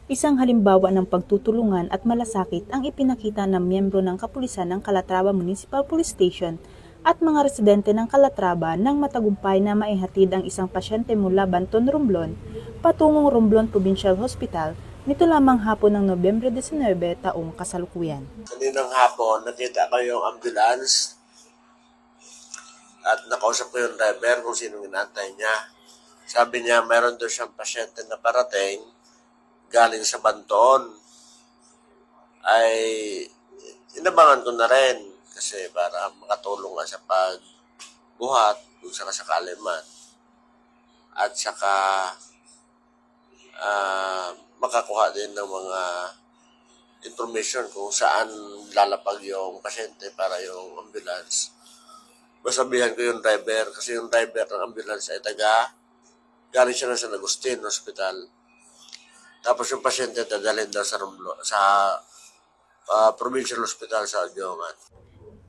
Isang halimbawa ng pagtutulungan at malasakit ang ipinakita ng miyembro ng kapulisan ng Calatrava Municipal Police Station at mga residente ng Calatrava nang matagumpay na maihatid ang isang pasyente mula Banton, Romblon patungong Romblon Provincial Hospital nito lamang hapon ng Nobyembre 19 taong kasalukuyan. Kaninang hapon, nakita ko yung ambulance at nakausap ko yung driver kung sinong inantay niya. Sabi niya, mayroon doon siyang pasyente na parating galing sa Banton. Ay inabangan ko na rin kasi para makatulong nga sa pagbuhat kung sakasakali man. At saka makakuha din ng mga information kung saan lalapag yung pasyente para yung ambulance. Masabihan ko yung driver kasi yung driver ng ambulance ay galing siya na sa Agustin Hospital. Tapos yung pasyente dadalhin daw sa Provincial Hospital sa Adiongan.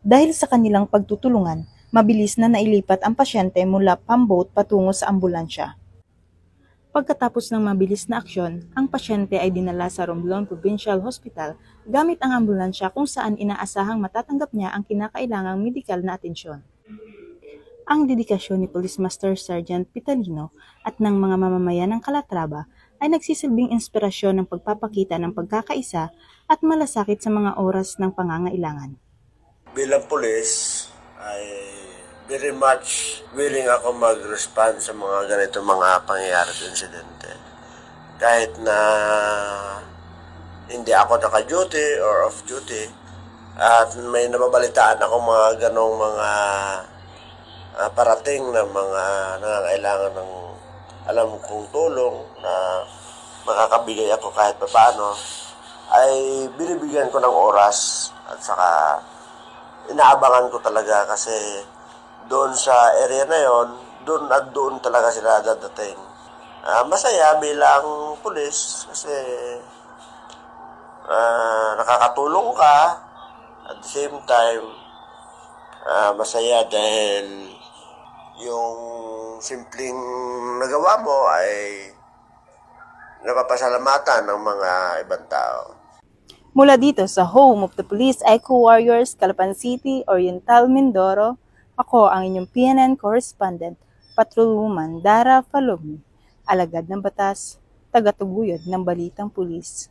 Dahil sa kanilang pagtutulungan, mabilis na nailipat ang pasyente mula pamboat patungo sa ambulansya. Pagkatapos ng mabilis na aksyon, ang pasyente ay dinala sa Romblon Provincial Hospital gamit ang ambulansya kung saan inaasahang matatanggap niya ang kinakailangang medikal na atensyon. Ang dedikasyon ni Police Master Sergeant Pitalino at ng mga mamamayan ng Calatrava ay nagsisilbing inspirasyon ng pagpapakita ng pagkakaisa at malasakit sa mga oras ng pangangailangan. Bilang pulis ay very much willing ako mag-respond sa mga ganito mga pangyayari at insidente. Kahit na hindi ako naka-duty or off-duty at may nababalitaan ako mga ganong mga parating na mga nangangailangan ng alam kong tulong na makakabigay ako kahit paano, ay binibigyan ko ng oras at saka inaabangan ko talaga kasi doon sa area na yon, doon at doon talaga sila dadating. Masaya bilang pulis kasi nakakatulong ka at the same time masaya dahil yung simpleng nagawa mo ay napapasalamatan ng mga ibang tao. Mula dito sa home of the Police Eco Warriors, Calapan City, Oriental, Mindoro, ako ang inyong PNN correspondent, Patrolwoman Dara Falogni, alagad ng batas, tagatuguyod ng balitang pulis.